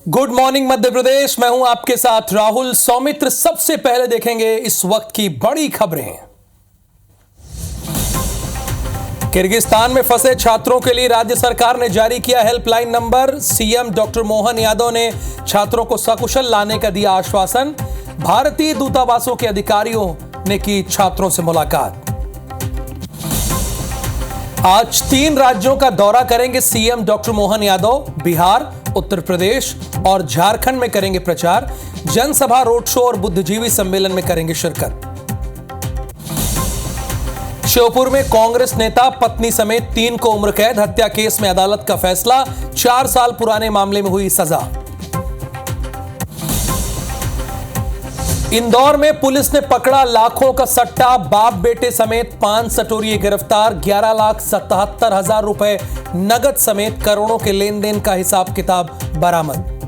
Good morning Madhya Pradesh. मैं हूं आपके साथ राहुल सौमित्र। सबसे पहले देखेंगे इस वक्त की बड़ी खबरें। किर्गिस्तान में फंसे छात्रों के लिए राज्य सरकार ने जारी किया helpline number. CM doctor Mohan Yadav ने छात्रों को सकुशल लाने का दिया आश्वासन। भारतीय दूतावासों के अधिकारियों ने की छात्रों से मुलाकात। आज 3 राज्यों का दौरा करेंगे सीएम डॉक्टर मोहन यादव। बिहार, उत्तर प्रदेश और झारखंड में करेंगे प्रचार। जनसभा, रोड शो और बुद्धिजीवी सम्मेलन में करेंगे शिरकत। श्योपुर में कांग्रेस नेता पत्नी समेत 3 को उम्र कैद। हत्या केस में अदालत का फैसला। 4 साल पुराने मामले में हुई सजा। इंदौर में पुलिस ने पकड़ा लाखों का सट्टा। बाप बेटे समेत 5 सटोरिये गिरफ्तार। 11,77,000 रुपए नगद समेत करोड़ों के लेन देन का हिसाब किताब बरामद।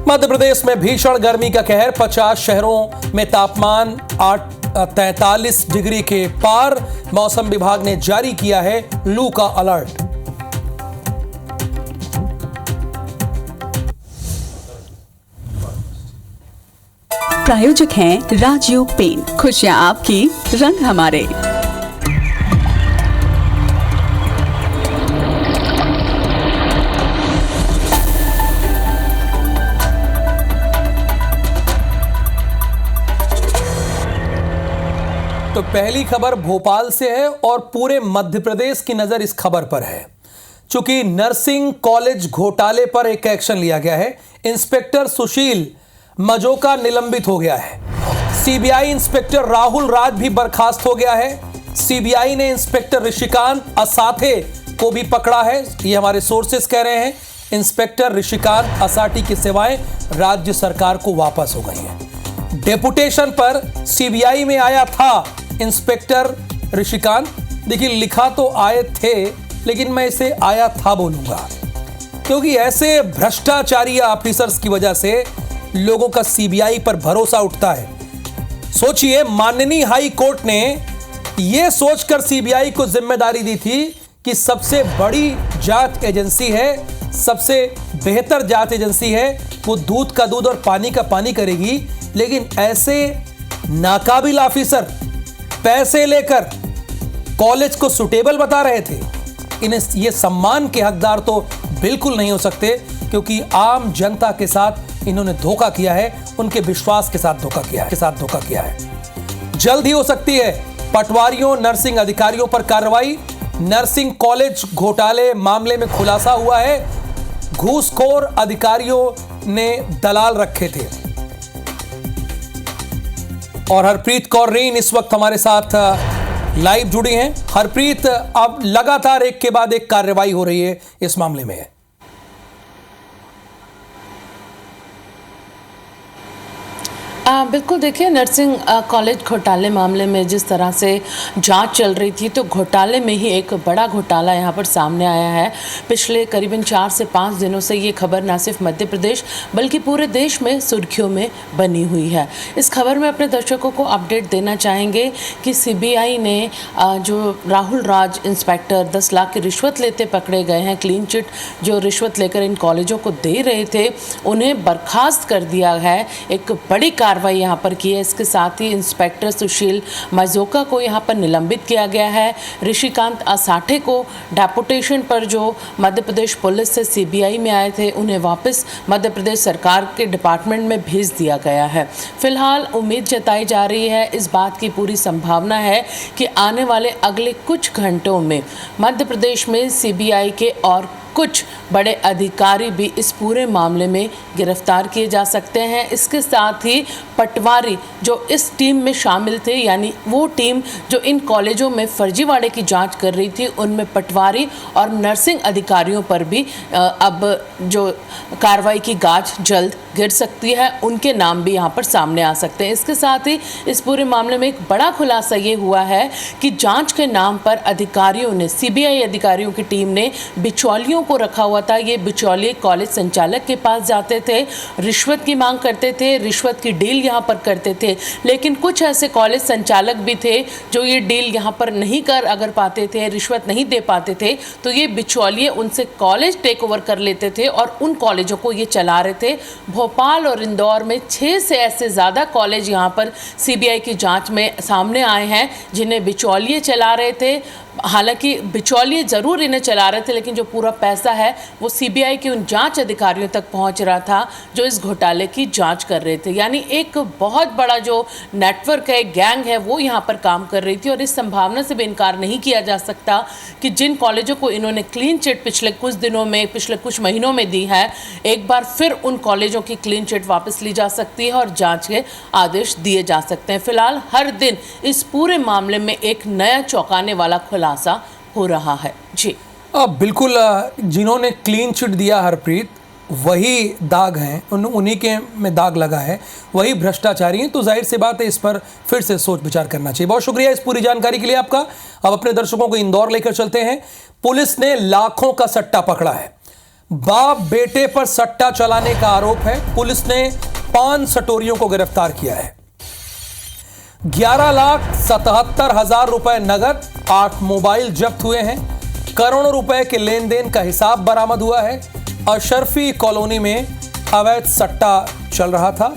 मध्य प्रदेश में भीषण गर्मी का कहर। 50 शहरों में तापमान 43 डिग्री के पार। मौसम विभाग ने जारी किया है लू का अलर्ट। प्रायोजक हैं राजयोग पेन। खुशियां आपकी, रंग हमारे। तो पहली खबर भोपाल से है और पूरे मध्य प्रदेश की नजर इस खबर पर है। चूंकि नर्सिंग कॉलेज घोटाले पर एक एक्शन लिया गया है। इंस्पेक्टर सुशील मजोका निलंबित हो गया है। सीबीआई इंस्पेक्टर राहुल राज भी बर्खास्त हो गया है। सीबीआई ने इंस्पेक्टर ऋषिकांत असाथे को भी पकड़ा है। ये हमारे सोर्सेस कह रहे हैं। इंस्पेक्टर ऋषिकांत असाठी की सेवाएं राज्य सरकार को वापस हो गई हैं। डेपुटेशन पर सीबीआई में आया था इंस्पेक्टर ऋषिकांत। देखिए, लिखा तो आए थे, लेकिन मैं इसे आया था बोलूंगा, क्योंकि ऐसे भ्रष्टाचारी ऑफिसर्स की वजह से लोगों का सीबीआई पर भरोसा उठता है। सोचिए, माननीय हाई कोर्ट ने यह सोचकर सीबीआई को जिम्मेदारी दी थी कि सबसे बड़ी जांच एजेंसी है, सबसे बेहतर जांच एजेंसी है, वो दूध का दूध और पानी का पानी करेगी। लेकिन ऐसे नाकाबिल ऑफिसर पैसे लेकर कॉलेज को सुटेबल बता रहे थे। इन्हें ये सम्मान के हकदार तो बिल्कुल नहीं हो सकते, क्योंकि आम जनता के साथ इन्होंने धोखा किया है, उनके विश्वास के साथ धोखा किया है। जल्द ही हो सकती है पटवारियों, नर्सिंग अधिकारियों पर कार्रवाई। नर्सिंग कॉलेज घोटाले मामले में खुलासा हुआ है, घूसखोर अधिकारियों ने दलाल रखे थे। और हरप्रीत कौर रेन इस वक्त हमारे साथ लाइव जुड़ी हैं। हरप्रीत, अब लगातार एक के बाद एक कार्रवाई हो रही है इस मामले में। बिल्कुल, देखिए, नर्सिंग कॉलेज घोटाले मामले में जिस तरह से जांच चल रही थी, तो घोटाले में ही एक बड़ा घोटाला यहां पर सामने आया है। पिछले करीबन 4 से 5 दिनों से ये खबर न सिर्फ मध्य प्रदेश बल्कि पूरे देश में सुर्खियों में बनी हुई है। इस खबर में अपने दर्शकों को अपडेट देना चाहेंगे कि सीबीआई ने जो राहुल राज इंस्पेक्टर 10 लाख की रिश्वत लेते पकड़े गए हैं, क्लीन चिट जो रिश्वत लेकर इन कॉलेजों को दे रहे थे, उन्हें बर्खास्त कर दिया है। एक बड़ी कार्रवाई यहाँ पर की है। इसके साथ ही इंस्पेक्टर सुशील मजोका को यहाँ पर निलंबित किया गया है। ऋषिकांत असाठे को डेपुटेशन पर जो मध्य प्रदेश पुलिस से सीबीआई में आए थे, उन्हें वापस मध्य प्रदेश सरकार के डिपार्टमेंट में भेज दिया गया है। फिलहाल उम्मीद जताई जा रही है, इस बात की पूरी संभावना है कि आने वाले अगले कुछ घंटों में मध्य प्रदेश में सीबीआई के और कुछ बड़े अधिकारी भी इस पूरे मामले में गिरफ्तार किए जा सकते हैं। इसके साथ ही पटवारी जो इस टीम में शामिल थे, यानी वो टीम जो इन कॉलेजों में फर्जीवाड़े की जांच कर रही थी, उनमें पटवारी और नर्सिंग अधिकारियों पर भी अब जो कार्रवाई की गाज जल्द गिर सकती है, उनके नाम भी यहाँ पर सामने आ सकते हैं। इसके साथ ही इस पूरे मामले में एक बड़ा खुलासा ये हुआ है कि जांच के नाम पर अधिकारियों ने, सीबीआई अधिकारियों की टीम ने बिचौलियों को रखा हुआ था। ये बिचौलिए कॉलेज संचालक के पास जाते थे, रिश्वत की मांग करते थे, रिश्वत की डील यहाँ पर करते थे, लेकिन कुछ ऐसे कॉलेज संचालक भी थे जो ये डील यहाँ पर नहीं कर अगर पाते थे, रिश्वत नहीं दे पाते थे, तो ये बिचौलिए उनसे कॉलेज टेक ओवर कर लेते थे और उन कॉलेजों को ये चला रहे थे। भोपाल और इंदौर में 6 से ऐसे ज़्यादा कॉलेज यहाँ पर सीबीआई की जांच में सामने आए हैं जिन्हें बिचौलिए चला रहे थे। हालांकि बिचौलिए ज़रूर इन्हें चला रहे थे, लेकिन जो पूरा पैसा है वो सीबीआई के उन जांच अधिकारियों तक पहुंच रहा था जो इस घोटाले की जांच कर रहे थे। यानी एक बहुत बड़ा जो नेटवर्क है, गैंग है, वो यहाँ पर काम कर रही थी। और इस संभावना से भी इनकार नहीं किया जा सकता कि जिन कॉलेजों को इन्होंने क्लीन चिट पिछले कुछ दिनों में, पिछले कुछ महीनों में दी है, एक बार फिर उन कॉलेजों की क्लीन चिट वापस ली जा सकती है और जाँच के आदेश दिए जा सकते हैं। फिलहाल हर दिन इस पूरे मामले में एक नया चौंकाने वाला खुलासा हो रहा है। जी बिल्कुल, जिन्होंने क्लीन चिट दिया हरप्रीत, वही दाग हैं, उन्हीं के में दाग लगा है, वही भ्रष्टाचारी हैं। तो जाहिर सी बात है इस पर फिर से सोच विचार करना चाहिए। बहुत शुक्रिया इस पूरी जानकारी के लिए आपका। अब अपने दर्शकों को इंदौर लेकर चलते हैं। पुलिस ने लाखों का सट्टा पकड़ा है। बाप बेटे पर सट्टा चलाने का आरोप है। पुलिस ने 5 सटोरियों को गिरफ्तार किया है। 11,77,000 रुपए नगद, 8 मोबाइल जब्त हुए हैं। करोड़ों रुपए के लेन देन का हिसाब बरामद हुआ है। अशरफी कॉलोनी में अवैध सट्टा चल रहा था।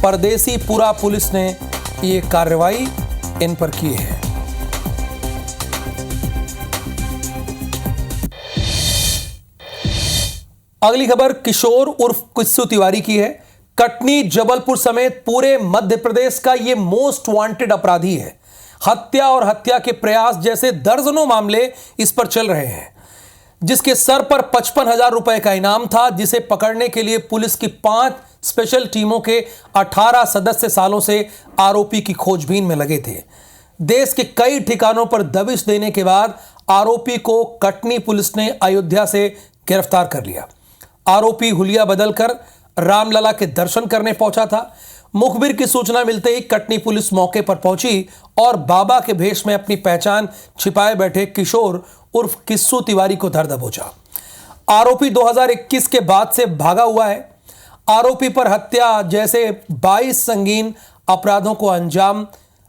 परदेसी पुरा पुलिस ने ये कार्रवाई इन पर की है। अगली खबर किशोर उर्फ किस्सू तिवारी की है। कटनी, जबलपुर समेत पूरे मध्य प्रदेश का यह मोस्ट वांटेड अपराधी है। हत्या और हत्या के प्रयास जैसे दर्जनों मामले इस पर चल रहे हैं, जिसके सर पर 55,000 रुपए का इनाम था, जिसे पकड़ने के लिए पुलिस की 5 स्पेशल टीमों के 18 सदस्य सालों से आरोपी की खोजबीन में लगे थे। देश के कई ठिकानों पर दबिश देने के बाद आरोपी को कटनी पुलिस ने अयोध्या से गिरफ्तार कर लिया। आरोपी हुलिया बदलकर रामलला के दर्शन करने पहुंचा था। मुखबिर की सूचना मिलते ही कटनी पुलिस मौके पर पहुंची और बाबा के भेष में अपनी पहचान छिपाए बैठे किशोर उर्फ किस्सू तिवारी को धर दबोचा। आरोपी 2021 के बाद से भागा हुआ है। आरोपी पर हत्या जैसे 22 संगीन अपराधों को अंजाम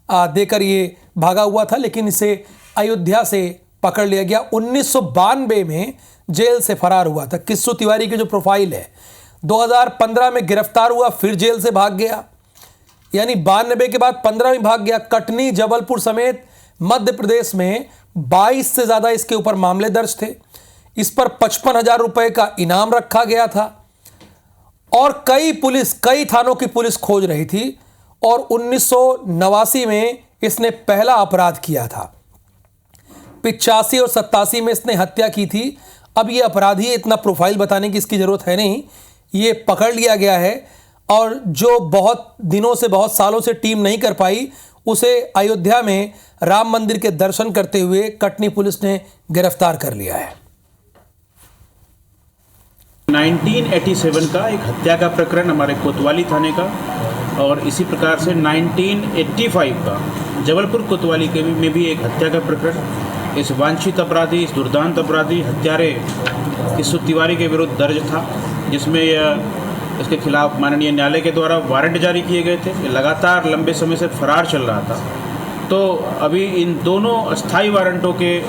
देकर ये भागा हुआ था, लेकिन इसे अयोध्या से पकड़ लिया गया। 1992 में जेल से फरार हुआ था। किस्सू तिवारी की जो प्रोफाइल है, 2015 में गिरफ्तार हुआ, फिर जेल से भाग गया, यानी 92 के बाद 15 में भाग गया। कटनी, जबलपुर समेत मध्य प्रदेश में 22 से ज़्यादा इसके ऊपर मामले दर्ज थे। इस पर 55,000 रुपए का इनाम रखा गया था और कई थानों की पुलिस खोज रही थी। और 1989 में इसने पहला अपराध किया था। 85 और 87 में इसने हत्या की थी। अब ये अपराधी है, इतना प्रोफाइल बताने की इसकी ज़रूरत है नहीं। ये पकड़ लिया गया है और जो बहुत दिनों से, बहुत सालों से टीम नहीं कर पाई, उसे अयोध्या में राम मंदिर के दर्शन करते हुए कटनी पुलिस ने गिरफ्तार कर लिया है। 1987 का एक हत्या का प्रकरण हमारे कोतवाली थाने का, और इसी प्रकार से 1985 का जबलपुर कोतवाली के में भी एक हत्या का प्रकरण इस वांछित अपराधी, इस दुर्दांत अपराधी हत्यारे किस्सू तिवारी के विरुद्ध दर्ज था, जिसमें इसके खिलाफ माननीय न्यायालय के द्वारा वारंट जारी किए गए थे। ये लगातार लंबे समय से फरार चल रहा था। तो अभी इन दोनों अस्थायी वारंटों के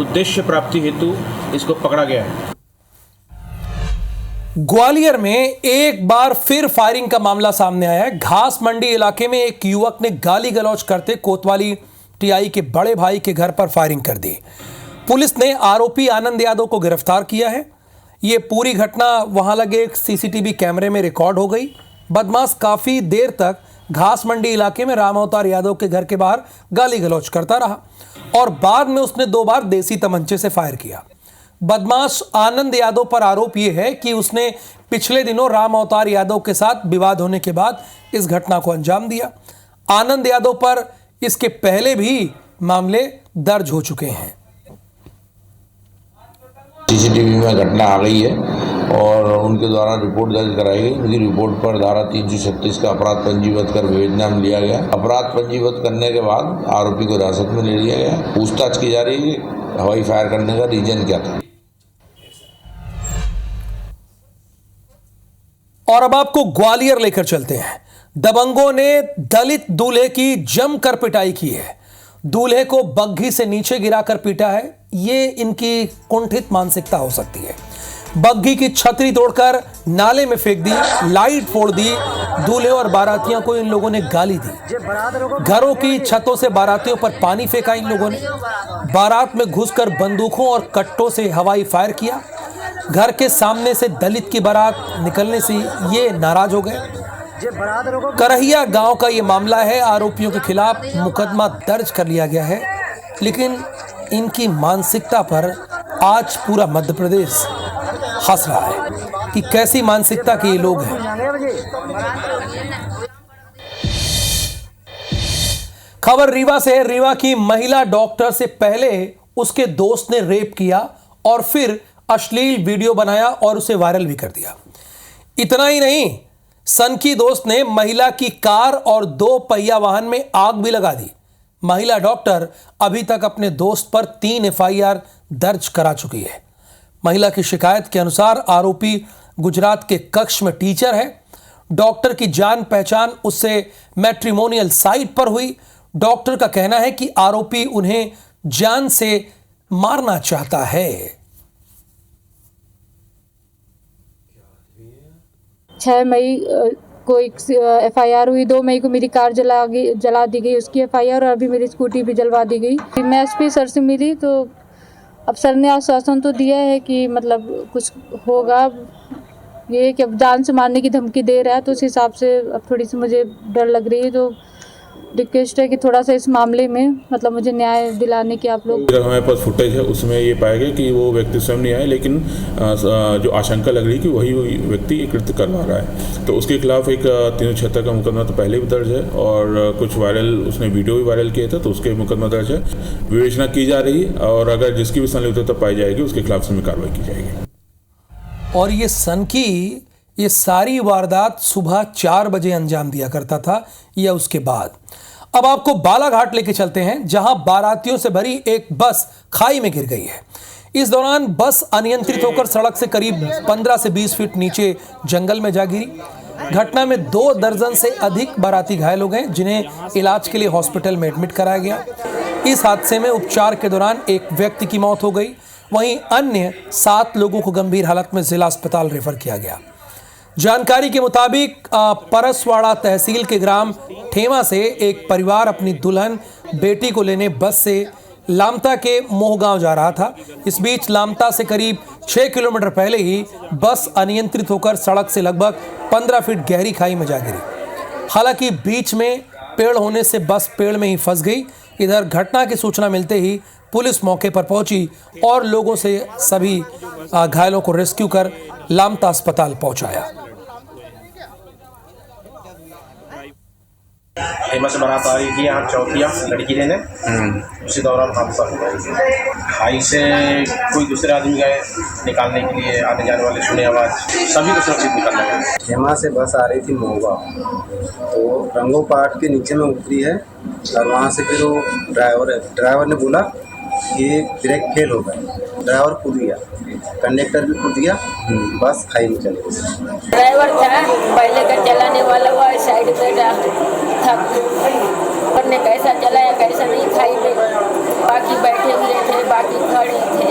उद्देश्य प्राप्ति हेतु इसको पकड़ा गया है। ग्वालियर में एक बार फिर फायरिंग का मामला सामने आया है। घास मंडी इलाके में एक युवक ने गाली गलौज करते कोतवाली टीआई के बड़े भाई के घर पर फायरिंग कर दी। पुलिस ने आरोपी आनंद यादव को गिरफ्तार किया है। ये पूरी घटना वहां लगे एक सीसीटीवी कैमरे में रिकॉर्ड हो गई। बदमाश काफी देर तक घास मंडी इलाके में राम अवतार यादव के घर के बाहर गाली गलौज करता रहा और बाद में उसने 2 बार देसी तमंचे से फायर किया। बदमाश आनंद यादव पर आरोप यह है कि उसने पिछले दिनों राम अवतार यादव के साथ विवाद होने के बाद इस घटना को अंजाम दिया। आनंद यादव पर इसके पहले भी मामले दर्ज हो चुके हैं। सीसीटीवी में घटना आ गई है और उनके द्वारा रिपोर्ट दर्ज कराई गई। उनकी रिपोर्ट पर धारा 336 का अपराध पंजीबद्ध कर विवेचना लिया गया। अपराध पंजीबद्ध करने के बाद आरोपी को हिरासत में ले लिया गया। पूछताछ की जा रही है हवाई फायर करने का रीजन क्या था। और अब आपको ग्वालियर लेकर चलते हैं। दबंगों ने दलित दूल्हे की जमकर पिटाई की है। दूल्हे को बग्घी से नीचे गिराकर पीटा है। ये इनकी कुंठित मानसिकता हो सकती है। बग्घी की छतरी तोड़कर नाले में फेंक दी, लाइट फोड़ दी। दूल्हे और बारातियों को इन लोगों ने गाली दी। घरों की छतों से बारातियों पर पानी फेंका इन लोगों ने। बारात में घुसकर बंदूकों और कट्टों से हवाई फायर किया। घर के सामने से दलित की बारात निकलने से ये नाराज हो गए। करहिया गांव का ये मामला है। आरोपियों के खिलाफ मुकदमा दर्ज कर लिया गया है, लेकिन इनकी मानसिकता पर आज पूरा मध्य प्रदेश हंस रहा है कि कैसी मानसिकता के ये लोग हैं। खबर रीवा से है। रीवा की महिला डॉक्टर से पहले उसके दोस्त ने रेप किया और फिर अश्लील वीडियो बनाया और उसे वायरल भी कर दिया। इतना ही नहीं, सनकी दोस्त ने महिला की कार और 2 पहिया वाहन में आग भी लगा दी। महिला डॉक्टर अभी तक अपने दोस्त पर 3 FIR दर्ज करा चुकी है। महिला की शिकायत के अनुसार आरोपी गुजरात के कक्ष में टीचर है। डॉक्टर की जान पहचान उससे मैट्रिमोनियल साइट पर हुई। डॉक्टर का कहना है कि आरोपी उन्हें जान से मारना चाहता है। 6 मई को एक FIR हुई, 2 मई को मेरी कार जला दी गई, उसकी FIR, और अभी मेरी स्कूटी भी जलवा दी गई। मैं SP सर से मिली तो अब सर ने आश्वासन तो दिया है कि मतलब कुछ होगा। ये कि अब जान से मारने की धमकी दे रहा है, तो उस हिसाब से अब थोड़ी सी मुझे डर लग रही है। तो रिक्वेस्ट है कि थोड़ा सा इस मामले में मतलब मुझे न्याय दिलाने की आप लोग। हमारे पास फुटेज है, उसमें ये पाया गया कि वो व्यक्ति स्वयं नहीं आया, लेकिन जो आशंका लग रही है कि वही व्यक्ति ये कृत्य करवा रहा है। तो उसके खिलाफ एक 376 का मुकदमा तो पहले भी दर्ज है, और कुछ वायरल उसने वीडियो भी वायरल किया था, तो उसके मुकदमा दर्ज है। विवेचना की जा रही है, और अगर जिसकी भी संलिप्तता पाई जाएगी उसके खिलाफ समय कार्रवाई की जाएगी। और ये सनकी ये सारी वारदात सुबह 4 बजे अंजाम दिया करता था या उसके बाद। अब आपको बालाघाट लेके चलते हैं, जहां बारातियों से भरी एक बस खाई में गिर गई है। इस दौरान बस अनियंत्रित होकर सड़क से करीब 15 से 20 फीट नीचे जंगल में जा गिरी। घटना में 2 दर्जन से अधिक बाराती घायल हो गए, जिन्हें इलाज के लिए हॉस्पिटल में एडमिट कराया गया। इस हादसे में उपचार के दौरान एक व्यक्ति की मौत हो गई, वहीं अन्य 7 लोगों को गंभीर हालत में जिला अस्पताल रेफर किया गया। जानकारी के मुताबिक परसवाड़ा तहसील के ग्राम ठेमा से एक परिवार अपनी दुल्हन बेटी को लेने बस से लामता के मोहगांव जा रहा था। इस बीच लामता से करीब 6 किलोमीटर पहले ही बस अनियंत्रित होकर सड़क से लगभग 15 फीट गहरी खाई में जा गिरी। हालांकि बीच में पेड़ होने से बस पेड़ में ही फंस गई। इधर घटना की सूचना मिलते ही पुलिस मौके पर पहुंची और लोगों से सभी घायलों को रेस्क्यू कर लामता अस्पताल पहुंचाया। फेमस से बारात आ रही थी यहाँ चौकिया लड़की लेने, उसी दौरान हादसा हुआ। खाई से कोई दूसरे आदमी गए निकालने के लिए, आने जाने वाले सुने आवाज़, सभी को सुरक्षित निकालना गया। हेमा से बस आ रही थी मोहगा, तो रंगो पाट के नीचे में उतरी है, और वहाँ से फिर वो ड्राइवर ने बोला कि ब्रेक फेल हो गया। ड्राइवर कूद गया, कंडक्टर भी कूद गया, बस खाई में चले गई। ड्राइवर था पहले का चलाने वाला, वो साइड पे था, ने कैसा चलाया कैसा नहीं, खाई में बाकी बैठे हुए थे, बाकी खड़े थे।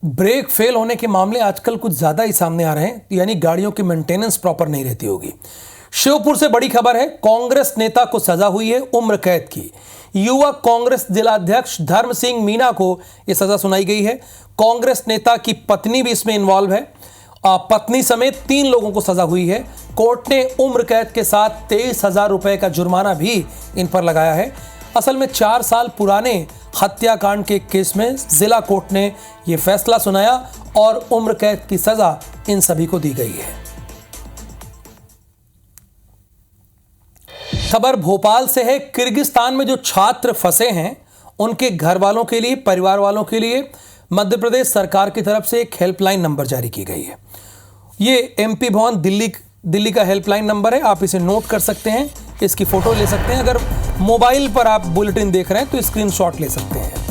ब्रेक फेल होने के मामले आजकल कुछ ज्यादा ही सामने आ रहे हैं, यानी गाड़ियों की मेंटेनेंस प्रॉपर नहीं रहती होगी। शिवपुर से बड़ी खबर है, कांग्रेस नेता को सजा हुई है उम्र कैद की। युवक कांग्रेस जिलाध्यक्ष धर्म सिंह मीना को यह सजा सुनाई गई है। कांग्रेस नेता की पत्नी भी इसमें इन्वॉल्व है। पत्नी समेत 3 लोगों को सजा हुई है। कोर्ट ने उम्र कैद के साथ 23,000 रुपए का जुर्माना भी इन पर लगाया है। असल में 4 साल पुराने हत्याकांड के केस में जिला कोर्ट ने यह फैसला सुनाया और उम्र कैद की सजा इन सभी को दी गई है। खबर भोपाल से है। किर्गिस्तान में जो छात्र फंसे हैं उनके घर वालों के लिए, परिवार वालों के लिए मध्य प्रदेश सरकार की तरफ से एक हेल्पलाइन नंबर जारी की गई है। ये MP भवन दिल्ली का हेल्पलाइन नंबर है, आप इसे नोट कर सकते हैं, इसकी फोटो ले सकते हैं। अगर मोबाइल पर आप बुलेटिन देख रहे हैं तो स्क्रीनशॉट ले सकते हैं।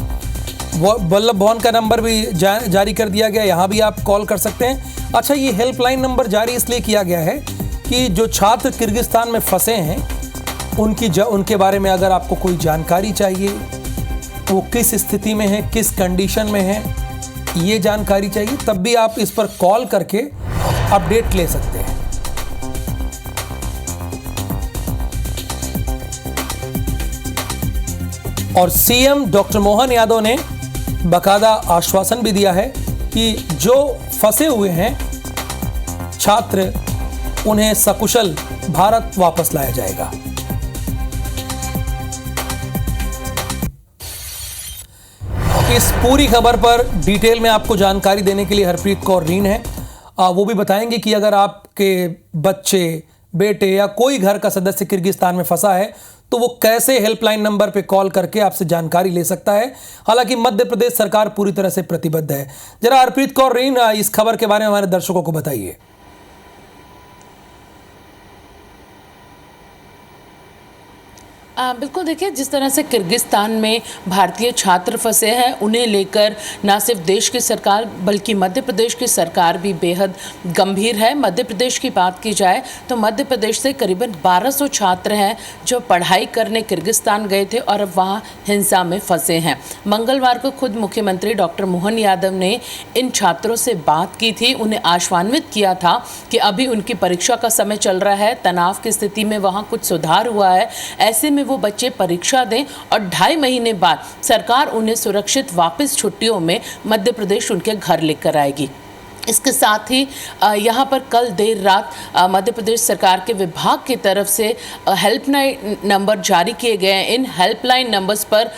वल्लभ भवन का नंबर भी जारी कर दिया गया, यहाँ भी आप कॉल कर सकते हैं। अच्छा, ये हेल्पलाइन नंबर जारी इसलिए किया गया है कि जो छात्र किर्गिस्तान में फंसे हैं उनके बारे में अगर आपको कोई जानकारी चाहिए, वो किस स्थिति में है, किस कंडीशन में है, ये जानकारी चाहिए, तब भी आप इस पर कॉल करके अपडेट ले सकते हैं। और सीएम डॉक्टर मोहन यादव ने बाकायदा आश्वासन भी दिया है कि जो फंसे हुए हैं छात्र, उन्हें सकुशल भारत वापस लाया जाएगा। इस पूरी खबर पर डिटेल में आपको जानकारी देने के लिए हरप्रीत कौर रीन है। वो भी बताएंगे कि अगर आपके बच्चे, बेटे या कोई घर का सदस्य किर्गिस्तान में फंसा है तो वो कैसे हेल्पलाइन नंबर पे कॉल करके आपसे जानकारी ले सकता है। हालांकि मध्य प्रदेश सरकार पूरी तरह से प्रतिबद्ध है। जरा हरप्रीत कौर रीन इस खबर के बारे में हमारे दर्शकों को बताइए। बिल्कुल, देखिए, जिस तरह से किर्गिस्तान में भारतीय छात्र फंसे हैं, उन्हें लेकर न सिर्फ देश की सरकार बल्कि मध्य प्रदेश की सरकार भी बेहद गंभीर है। मध्य प्रदेश की बात की जाए तो मध्य प्रदेश से करीबन 1200 छात्र हैं जो पढ़ाई करने किर्गिस्तान गए थे और अब वहाँ हिंसा में फंसे हैं। मंगलवार को खुद मुख्यमंत्री डॉक्टर मोहन यादव ने इन छात्रों से बात की थी, उन्हें आश्वासित किया था कि अभी उनकी परीक्षा का समय चल रहा है, तनाव की स्थिति में वहाँ कुछ सुधार हुआ है, ऐसे में वो बच्चे परीक्षा दें और 2.5 महीने बाद सरकार उन्हें सुरक्षित वापस छुट्टियों में मध्य प्रदेश उनके घर लेकर आएगी। इसके साथ ही यहाँ पर कल देर रात मध्य प्रदेश सरकार के विभाग की तरफ से हेल्पलाइन नंबर जारी किए गए हैं। इन हेल्पलाइन नंबर्स पर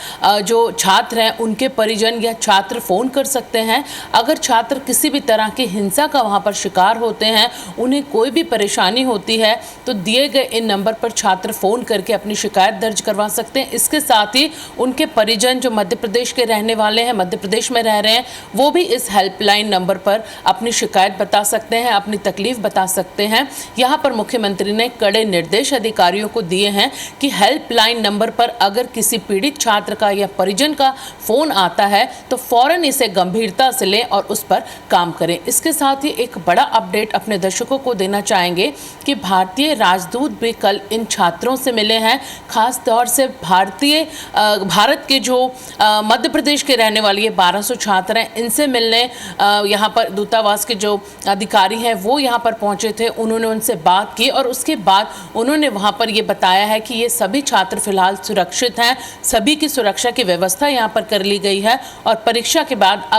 जो छात्र हैं उनके परिजन या छात्र फ़ोन कर सकते हैं। अगर छात्र किसी भी तरह की हिंसा का वहाँ पर शिकार होते हैं, उन्हें कोई भी परेशानी होती है, तो दिए गए इन नंबर पर छात्र फ़ोन करके अपनी शिकायत दर्ज करवा सकते हैं। इसके साथ ही उनके परिजन जो मध्य प्रदेश के रहने वाले हैं, मध्य प्रदेश में रह रहे हैं, वो भी इस हेल्पलाइन नंबर पर अपनी शिकायत बता सकते हैं, अपनी तकलीफ बता सकते हैं। यहाँ पर मुख्यमंत्री ने कड़े निर्देश अधिकारियों को दिए हैं कि हेल्पलाइन नंबर पर अगर किसी पीड़ित छात्र का या परिजन का फ़ोन आता है तो फौरन इसे गंभीरता से लें और उस पर काम करें। इसके साथ ही एक बड़ा अपडेट अपने दर्शकों को देना चाहेंगे कि भारतीय राजदूत भी कल इन छात्रों से मिले हैं। खास तौर से भारत के जो मध्य प्रदेश के रहने वाले ये 1200 छात्र हैं, इनसे मिलने यहाँ पर दूतावास के जो अधिकारी हैं वो यहाँ पर पहुँचे थे। उन्होंने उनसे बात की और उसके बाद उन्होंने वहाँ पर ये बताया है कि ये सभी छात्र फिलहाल सुरक्षित हैं, सभी की सुरक्षा की व्यवस्था यहाँ पर कर ली गई है और परीक्षा के बाद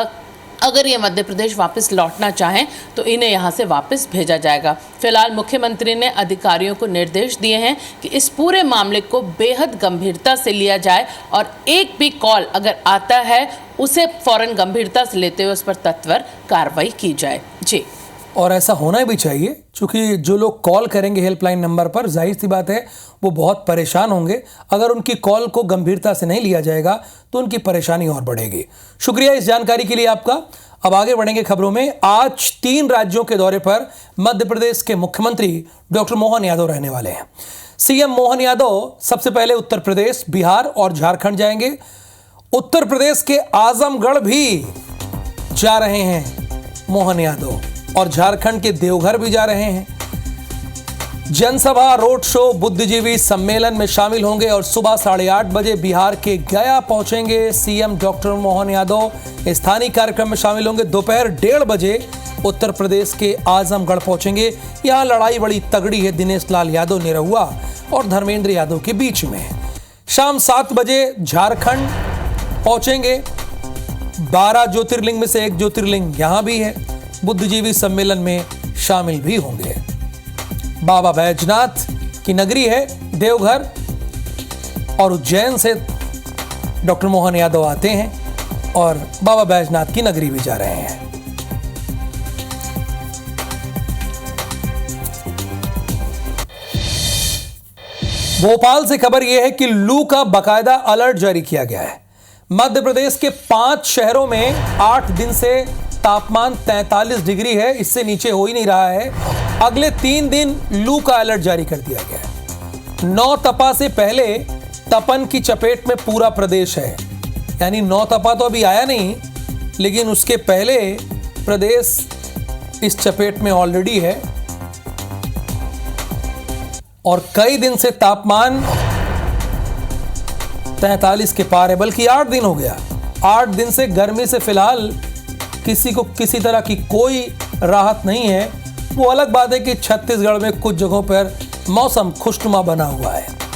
अगर ये मध्य प्रदेश वापस लौटना चाहें तो इन्हें यहाँ से वापस भेजा जाएगा। फिलहाल मुख्यमंत्री ने अधिकारियों को निर्देश दिए हैं कि इस पूरे मामले को बेहद गंभीरता से लिया जाए और एक भी कॉल अगर आता है उसे फौरन गंभीरता से लेते हुए उस पर तत्पर कार्रवाई की जाए। जी, और ऐसा होना भी चाहिए, क्योंकि जो लोग कॉल करेंगे हेल्पलाइन नंबर पर, जाहिर सी बात है वो बहुत परेशान होंगे। अगर उनकी कॉल को गंभीरता से नहीं लिया जाएगा तो उनकी परेशानी और बढ़ेगी। शुक्रिया इस जानकारी के लिए आपका। अब आगे बढ़ेंगे खबरों में। आज 3 राज्यों के दौरे पर मध्य प्रदेश के मुख्यमंत्री डॉक्टर मोहन यादव रहने वाले हैं। सीएम मोहन यादव सबसे पहले उत्तर प्रदेश, बिहार और झारखंड जाएंगे। उत्तर प्रदेश के आजमगढ़ भी जा रहे हैं मोहन यादव और झारखंड के देवघर भी जा रहे हैं। जनसभा, रोड शो, बुद्धिजीवी सम्मेलन में शामिल होंगे और सुबह 8:30 बजे बिहार के गया पहुंचेंगे सीएम डॉक्टर मोहन यादव। स्थानीय कार्यक्रम में शामिल होंगे। दोपहर 1:30 बजे उत्तर प्रदेश के आजमगढ़ पहुंचेंगे। यहां लड़ाई बड़ी तगड़ी है दिनेश लाल यादव निरहुआ और धर्मेंद्र यादव के बीच में। शाम 7 बजे झारखंड पहुंचेंगे। 12 ज्योतिर्लिंग में से एक ज्योतिर्लिंग यहां भी है। बुद्धिजीवी सम्मेलन में शामिल भी होंगे। बाबा बैजनाथ की नगरी है देवघर और उज्जैन से डॉक्टर मोहन यादव आते हैं और बाबा बैजनाथ की नगरी भी जा रहे हैं। भोपाल से खबर यह है कि लू का बाकायदा अलर्ट जारी किया गया है। मध्य प्रदेश के 5 शहरों में 8 दिन से तापमान 43 डिग्री है, इससे नीचे हो ही नहीं रहा है। अगले 3 दिन लू का अलर्ट जारी कर दिया गया है। नौतपा से पहले तपन की चपेट में पूरा प्रदेश है, यानी नौतपा तो अभी आया नहीं, लेकिन उसके पहले प्रदेश इस चपेट में ऑलरेडी है और कई दिन से तापमान 43 के पार है, बल्कि 8 दिन हो गया। 8 दिन से गर्मी से फिलहाल किसी को किसी तरह की कोई राहत नहीं है। वो अलग बात है कि छत्तीसगढ़ में कुछ जगहों पर मौसम खुशनुमा बना हुआ है।